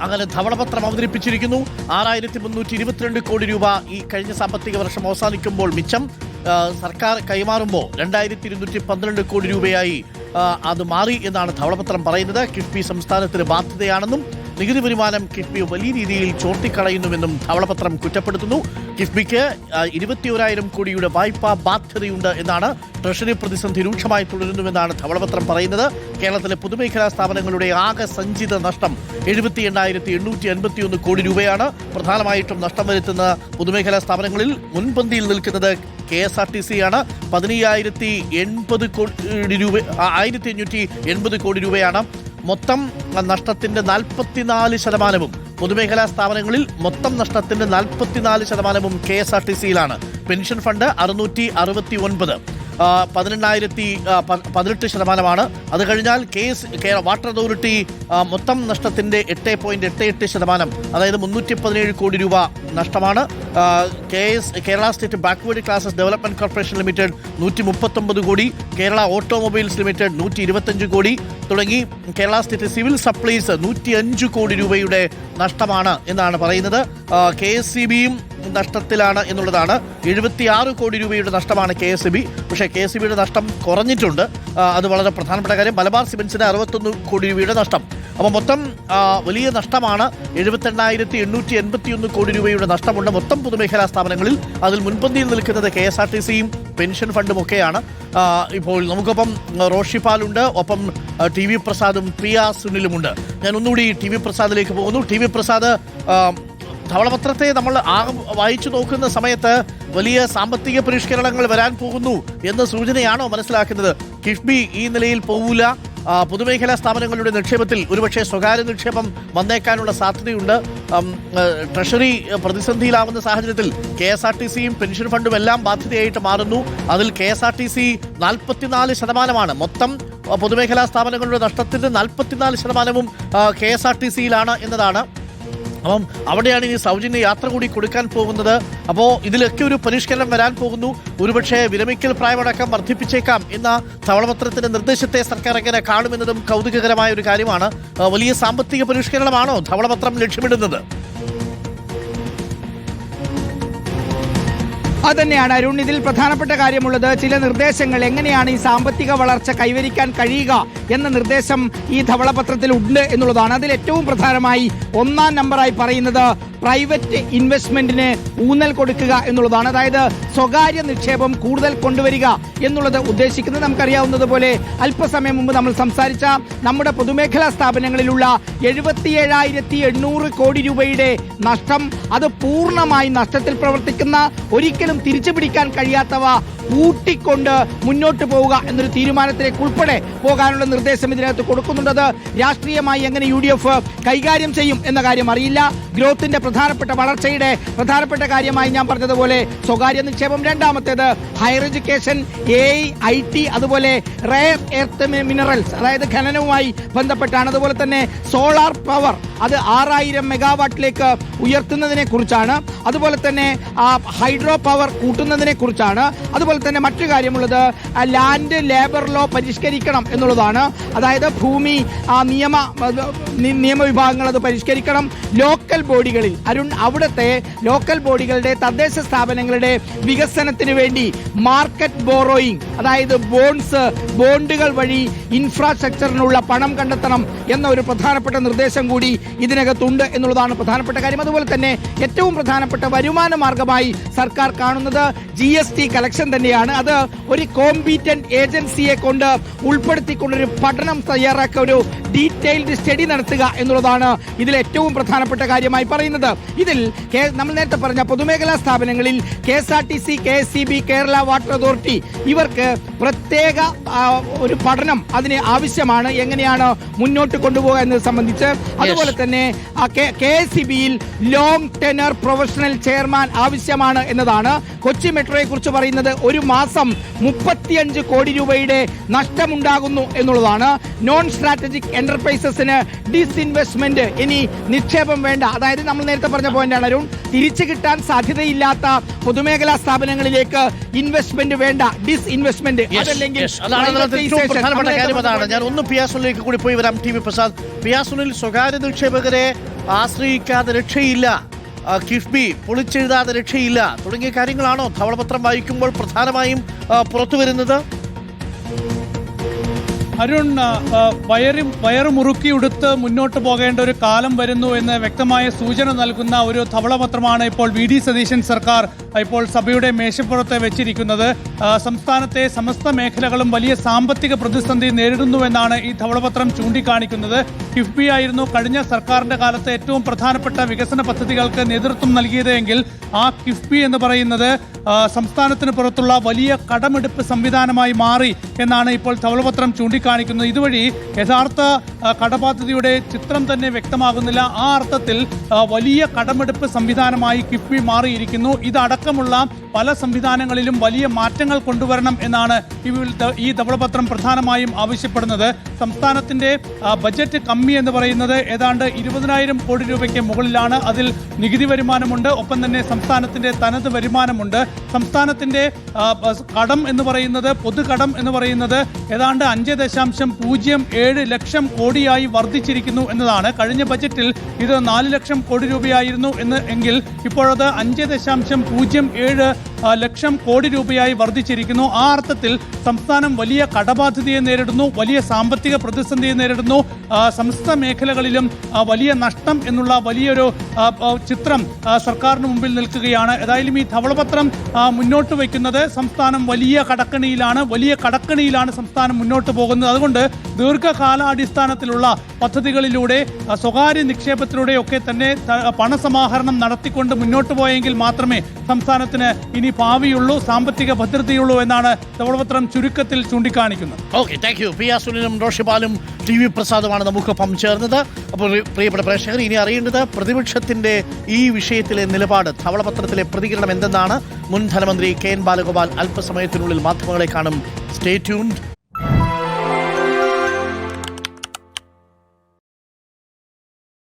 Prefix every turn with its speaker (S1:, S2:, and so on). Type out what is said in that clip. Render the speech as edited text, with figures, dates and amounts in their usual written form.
S1: അങ്ങനെ ധവളപത്രം അവതരിപ്പിച്ചിരിക്കുന്നു. 6322 കോടി രൂപ ഈ കഴിഞ്ഞ സാമ്പത്തിക വർഷം അവസാനിക്കുമ്പോൾ മിച്ചം സർക്കാർ കൈമാറുമ്പോൾ 2212 കോടി രൂപയായി അത് മാറി എന്നാണ് ധവളപത്രം പറയുന്നത്. കിഫ്ബി സംസ്ഥാനത്തിന് ബാധ്യതയാണെന്നും നികുതി വരുമാനം കിഫ്ബി വലിയ രീതിയിൽ ചോർത്തിക്കളയുന്നുവെന്നും ധവളപത്രം കുറ്റപ്പെടുത്തുന്നു. കിഫ്ബിക്ക് 21,000 കോടിയുടെ വായ്പാ ബാധ്യതയുണ്ട് എന്നാണ്. ട്രഷറി പ്രതിസന്ധി രൂക്ഷമായി തുടരുന്നുവെന്നാണ് ധവളപത്രം പറയുന്നത്. കേരളത്തിലെ പൊതുമേഖലാ സ്ഥാപനങ്ങളുടെ ആകെ സഞ്ചിത നഷ്ടം 78,851 കോടി രൂപയാണ്. പ്രധാനമായിട്ടും നഷ്ടം വരുത്തുന്ന പൊതുമേഖലാ സ്ഥാപനങ്ങളിൽ മുൻപന്തിയിൽ നിൽക്കുന്നത് KSRTC ആണ്. 15,080 കോടി രൂപ 1,580 കോടി രൂപയാണ്. മൊത്തം നഷ്ടത്തിന്റെ 44% പൊതുമേഖലാ സ്ഥാപനങ്ങളിൽ മൊത്തം നഷ്ടത്തിന്റെ 44% KSRTCയിലാണ്. പെൻഷൻ ഫണ്ട് 669, 18% അത് കഴിഞ്ഞാൽ വാട്ടർ അതോറിറ്റി മൊത്തം നഷ്ടത്തിന്റെ 8.88%, അതായത് 317 കോടി രൂപ നഷ്ടമാണ്. Kerala state backward classes development corporation limited 139 കോടി, കേരള ഓട്ടോമൊബൈൽസ് ലിമിറ്റഡ് 125 കോടി തുടങ്ങി കേരള സ്റ്റേറ്റ് സിവിൽ സപ്ലൈസ് 105 കോടി രൂപയുടെ നഷ്ടമാണ് എന്നാണ് പറയുന്നത്. KSCBയും നഷ്ടത്തിലാണ് എന്നുള്ളതാണ്. 76 കോടി രൂപയുടെ നഷ്ടമാണ് KSCB. പക്ഷേ KSCBയുടെ നഷ്ടം കുറഞ്ഞിട്ടുണ്ട്, അത് വളരെ പ്രധാനപ്പെട്ട കാര്യം. മലബാർ സിമന്റ്സിന് 61 കോടി രൂപയുടെ നഷ്ടം. അപ്പോൾ മൊത്തം വലിയ നഷ്ടമാണ്. 78,881 കോടി രൂപയുടെ നഷ്ടമുണ്ട് മൊത്തം പൊതുമേഖലാ സ്ഥാപനങ്ങളിൽ. അതിൽ മുൻപന്തിയിൽ നിൽക്കുന്നത് KSRTCയും പെൻഷൻ ഫണ്ടും ഒക്കെയാണ്. ഇപ്പോൾ നമുക്കൊപ്പം റോഷിപാലുണ്ട്, ഒപ്പം TV പ്രസാദും പ്രിയ സുനിലുമുണ്ട്. ഞാൻ ഒന്നുകൂടി TV പ്രസാദിലേക്ക് പോകുന്നു. TV പ്രസാദ്, ധവളപത്രത്തെ നമ്മൾ വായിച്ചു നോക്കുന്ന സമയത്ത് വലിയ സാമ്പത്തിക പരിഷ്കരണങ്ങൾ വരാൻ പോകുന്നു എന്ന സൂചനയാണോ മനസ്സിലാക്കുന്നത്? കിഫ്ബി ഈ നിലയിൽ പോവില്ല. പൊതുമേഖലാ സ്ഥാപനങ്ങളുടെ നിക്ഷേപത്തിൽ ഒരുപക്ഷെ സ്വകാര്യ നിക്ഷേപം വന്നേക്കാനുള്ള സാധ്യതയുണ്ട്. ട്രഷറി പ്രതിസന്ധിയിലാവുന്ന സാഹചര്യത്തിൽ KSRTCയും പെൻഷൻ ഫണ്ടും എല്ലാം ബാധ്യതയായിട്ട് മാറുന്നു. അതിൽ KSRTC 44% മൊത്തം പൊതുമേഖലാ സ്ഥാപനങ്ങളുടെ നഷ്ടത്തിന്റെ 44% KSRTCയിലാണ് എന്നതാണ്. അപ്പം അവിടെയാണ് ഇനി സൗജന്യ യാത്ര കൂടി കൊടുക്കാൻ പോകുന്നത്. അപ്പോൾ ഇതിലൊക്കെ ഒരു പരിഷ്കരണം വരാൻ പോകുന്നു. ഒരുപക്ഷെ വിരമിക്കൽ പ്രായമടക്കം വർദ്ധിപ്പിച്ചേക്കാം എന്ന ധവളപത്രത്തിന്റെ നിർദ്ദേശത്തെ സർക്കാർ എങ്ങനെ കാണുമെന്നതും കൗതുകകരമായ ഒരു കാര്യമാണ്. വലിയ സാമ്പത്തിക പരിഷ്കരണമാണോ ധവളപത്രം ലക്ഷ്യമിടുന്നത്?
S2: അതുതന്നെയാണ് അരുൺ, ഇതിൽ പ്രധാനപ്പെട്ട കാര്യമുള്ളത് ചില നിർദ്ദേശങ്ങൾ, എങ്ങനെയാണ് ഈ സാമ്പത്തിക വളർച്ച കൈവരിക്കാൻ കഴിയുക എന്ന നിർദ്ദേശം ഈ ധവളപത്രത്തിൽ ഉണ്ട് എന്നുള്ളതാണ്. അതിൽ ഏറ്റവും പ്രധാനമായി 1-ാം നമ്പറായി പറയുന്നത് പ്രൈവറ്റ് ഇൻവെസ്റ്റ്മെന്റിന് ഊന്നൽ കൊടുക്കുക എന്നുള്ളതാണ്. അതായത് സ്വകാര്യ നിക്ഷേപം കൂടുതൽ കൊണ്ടുവരിക എന്നുള്ളത് ഉദ്ദേശിക്കുന്നത്. നമുക്കറിയാവുന്നതുപോലെ അല്പസമയം മുമ്പ് നമ്മൾ സംസാരിച്ച നമ്മുടെ പൊതുമേഖലാ സ്ഥാപനങ്ങളിലുള്ള 77,800 കോടി രൂപയുടെ നഷ്ടം, അത് പൂർണ്ണമായി നഷ്ടത്തിൽ പ്രവർത്തിക്കുന്ന, ഒരിക്കലും തിരിച്ചു പിടിക്കാൻ കഴിയാത്തവ കൂട്ടിക്കൊണ്ട് മുന്നോട്ട് പോവുക എന്നൊരു തീരുമാനത്തിലേക്ക് ഉൾപ്പെടെ പോകാനുള്ള നിർദ്ദേശം ഇതിനകത്ത് കൊടുക്കുന്നുണ്ട്. അത് രാഷ്ട്രീയമായി എങ്ങനെ UDF കൈകാര്യം ചെയ്യും എന്ന കാര്യം അറിയില്ല. ഗ്രോത്തിന്റെ പ്രധാനപ്പെട്ട വളർച്ചയുടെ പ്രധാനപ്പെട്ട കാര്യമായി ഞാൻ പറഞ്ഞതുപോലെ സ്വകാര്യ നിക്ഷേപം, രണ്ടാമത്തേത് ഹയർ എഡ്യൂക്കേഷൻ, AI, IT, അതുപോലെ റെയർ എർത്ത് മിനറൽസ്, അതായത് ഖനനവുമായി ബന്ധപ്പെട്ടാണ്. അതുപോലെ തന്നെ സോളാർ പവർ, അത് 6000 മെഗാവാട്ടിലേക്ക് ഉയർത്തുന്നതിനെ കുറിച്ചാണ്. അതുപോലെ തന്നെ ഹൈഡ്രോ പവർ കൂട്ടുന്നതിനെ കുറിച്ചാണ്. അതുപോലെ തന്നെ മറ്റു കാര്യമുള്ളത് ലാൻഡ് ലേബർ ലോ പരിഷ്കരിക്കണം എന്നുള്ളതാണ്. അതായത് ഭൂമി നിയമവിഭാഗങ്ങൾ അത് പരിഷ്കരിക്കണം. ലോക്കൽ ബോഡികളിൽ അരുൺ, അവിടുത്തെ ലോക്കൽ ബോഡികളുടെ തദ്ദേശ സ്ഥാപനങ്ങളുടെ വികസനത്തിന് വേണ്ടി മാർക്കറ്റ് ബോറോയിങ്, അതായത് ബോണ്ടുകൾ വഴി ഇൻഫ്രാസ്ട്രക്ചറിനുള്ള പണം കണ്ടെത്തണം എന്ന ഒരു പ്രധാനപ്പെട്ട നിർദ്ദേശം കൂടി ഇതിനകത്തുണ്ട് എന്നുള്ളതാണ് പ്രധാനപ്പെട്ട കാര്യം. അതുപോലെ തന്നെ ഏറ്റവും പ്രധാനപ്പെട്ട വരുമാന മാർഗമായി സർക്കാർ കാണുന്നത് GST കളക്ഷൻ തന്നെയാണ്. അത് ഒരു കോമ്പീറ്റന്റ് ഏജൻസിയെ കൊണ്ട് ഉൾപ്പെടുത്തിക്കൊണ്ടൊരു പഠനം തയ്യാറാക്കുക, ഒരു ഡീറ്റെയിൽഡ് സ്റ്റഡി നടത്തുക എന്നുള്ളതാണ് ഇതിൽ ഏറ്റവും പ്രധാനപ്പെട്ട കാര്യമായി പറയുന്നത്. ഇതിൽ നമ്മൾ നേരത്തെ പറഞ്ഞ പൊതുമേഖലാ സ്ഥാപനങ്ങളിൽ KSRTC, KSCB, Kerala water authority, ഇവർക്ക് പ്രത്യേക ഒരു പഠനം അതിന് ആവശ്യമാണ്, എങ്ങനെയാണ് മുന്നോട്ട് കൊണ്ടുപോകുക എന്നത് സംബന്ധിച്ച്. അതുപോലെ തന്നെ KSCBയിൽ ലോങ് ടെനർ പ്രൊഫഷണൽ ചെയർമാൻ ആവശ്യമാണ് എന്നതാണ്. കൊച്ചി മെട്രോയെ കുറിച്ച് പറയുന്നത് ഒരു മാസം 35 കോടി രൂപയുടെ നഷ്ടമുണ്ടാകുന്നു എന്നുള്ളതാണ്. നോൺ സ്ട്രാറ്റജിക് എന്റർപ്രൈസസിന് ഡിസ്ഇൻവെസ്റ്റ്മെന്റ്, ഇനി നിക്ഷേപം വേണ്ട. അതായത് നമ്മൾ നേരത്തെ പറഞ്ഞ പോയിന്റാണ് അരുൺ, തിരിച്ചു കിട്ടാൻ സാധ്യതയില്ലാത്ത പൊതുമേഖലാ സ്ഥാപനങ്ങളിലേക്ക് ഇൻവെസ്റ്റ്മെന്റ് വേണ്ട, ഡിസ്ഇൻവെസ്റ്റ്മെന്റ്. അതല്ലെങ്കിൽ
S1: പ്രധാനപ്പെട്ട കാര്യം അതാണ്. ഞാൻ ഒന്ന് പിയാസുനിലേക്ക് കൂടി പോയി വരാം. ടി വി പ്രസാദ്, പിയാസുനിൽ സ്വകാര്യ നിക്ഷേപകരെ ആശ്രയിക്കാതെ രക്ഷയില്ല, കിഫ്ബി പൊളിച്ചെഴുതാതെ രക്ഷയില്ല തുടങ്ങിയ കാര്യങ്ങളാണോ ധവളപത്രം വായിക്കുമ്പോൾ പ്രധാനമായും പുറത്തു വരുന്നത്?
S3: അരുൺ, വയറുമുറുക്കി ഉടുത്ത് മുന്നോട്ട് പോകേണ്ട ഒരു കാലം വരുന്നു എന്ന് വ്യക്തമായ സൂചന നൽകുന്ന ഒരു ധവളപത്രമാണ് ഇപ്പോൾ വി ഡി സതീശൻ സർക്കാർ ഇപ്പോൾ സഭയുടെ മേശപ്പുറത്ത് വെച്ചിരിക്കുന്നത്. സംസ്ഥാനത്തെ സമസ്ത മേഖലകളും വലിയ സാമ്പത്തിക പ്രതിസന്ധി നേരിടുന്നുവെന്നാണ് ഈ ധവളപത്രം ചൂണ്ടിക്കാണിക്കുന്നത്. കിഫ്ബി ആയിരുന്നു കഴിഞ്ഞ സർക്കാരിന്റെ കാലത്ത് ഏറ്റവും പ്രധാനപ്പെട്ട വികസന പദ്ധതികൾക്ക് നേതൃത്വം നൽകിയത് എങ്കിൽ ആ കിഫ്ബി എന്ന് പറയുന്നത് സംസ്ഥാനത്തിന് പുറത്തുള്ള വലിയ കടമെടുപ്പ് സംവിധാനമായി മാറി എന്നാണ് ഇപ്പോൾ ധവളപത്രം ചൂണ്ടിക്കാണിക്കുന്നത്. ഇതുവഴി യഥാർത്ഥ കടബാധ്യതയുടെ ചിത്രം തന്നെ വ്യക്തമാകുന്നില്ല. ആ അർത്ഥത്തിൽ വലിയ കടമെടുപ്പ് സംവിധാനമായി കിഫ്ബി മാറിയിരിക്കുന്നു. ഇതടക്കമുള്ള പല സംവിധാനങ്ങളിലും വലിയ മാറ്റങ്ങൾ കൊണ്ടുവരണം എന്നാണ് ഈ ധവളപത്രം പ്രധാനമായും ആവശ്യപ്പെടുന്നത്. സംസ്ഥാനത്തിന്റെ ബജറ്റ് കമ്മി എന്ന് പറയുന്നത് ഏതാണ്ട് 20,000 കോടി രൂപയ്ക്ക് മുകളിലാണ്. അതിൽ നികുതി വരുമാനമുണ്ട്, ഒപ്പം തന്നെ സംസ്ഥാനത്തിന്റെ തനത് വരുമാനമുണ്ട്. സംസ്ഥാനത്തിന്റെ കടം എന്ന് പറയുന്നത്, പൊതുകടം എന്ന് പറയുന്നത് ഏതാണ്ട് 5.07 ലക്ഷം കോടിയായി വർദ്ധിച്ചിരിക്കുന്നു എന്നതാണ്. കഴിഞ്ഞ ബജറ്റിൽ ഇത് 4 ലക്ഷം കോടി രൂപയായിരുന്നു എങ്കിൽ ഇപ്പോഴത് 5.07 ലക്ഷം കോടി രൂപയായി വർദ്ധിച്ചിരിക്കുന്നു. ആ അർത്ഥത്തിൽ സംസ്ഥാനം വലിയ കടബാധ്യതയെ നേരിടുന്നു, വലിയ സാമ്പത്തിക പ്രതിസന്ധിയെ നേരിടുന്നു. സമസ്ത മേഖലകളിലും വലിയ നഷ്ടം എന്നുള്ള വലിയൊരു ചിത്രം സർക്കാരിന് മുമ്പിൽ നിൽക്കുകയാണ്. ഏതായാലും ഈ ധവളപത്രം മുന്നോട്ട് വയ്ക്കുന്നത് സംസ്ഥാനം വലിയ കടക്കണിയിലാണ് സംസ്ഥാനം മുന്നോട്ട് പോകുന്നത്. അതുകൊണ്ട് ദീർഘകാലാടിസ്ഥാനത്തിലുള്ള പദ്ധതികളിലൂടെ സ്വകാര്യ നിക്ഷേപത്തിലൂടെയൊക്കെ തന്നെ പണസമാഹരണം നടത്തിക്കൊണ്ട് മുന്നോട്ട് പോയെങ്കിൽ മാത്രമേ സംസ്ഥാനത്തിന് ഇനി ഭാവിയുള്ളൂ, സാമ്പത്തിക ഭദ്രതയുള്ളൂ എന്നാണ് ധവളപത്രം ചുരുക്കത്തിൽ ചൂണ്ടിക്കാണിക്കുന്നത്.
S1: Okay, thank you. പി സുനിലും റോഷിപാലും ടി വി പ്രസാദുമാണ് നമുക്കൊപ്പം ചേർന്നത്. അപ്പോൾ പ്രിയപ്പെട്ട പ്രേക്ഷകർ, ഇനി അറിയേണ്ടത് പ്രതിപക്ഷത്തിന്റെ ഈ വിഷയത്തിലെ നിലപാട്, ധവളപത്രത്തിലെ പ്രതികരണം എന്തെന്നാണ്. മുൻ ധനമന്ത്രി കെ എൻ ബാലഗോപാൽ അല്പസമയത്തിനുള്ളിൽ മാധ്യമങ്ങളെ കാണും. Stay tuned.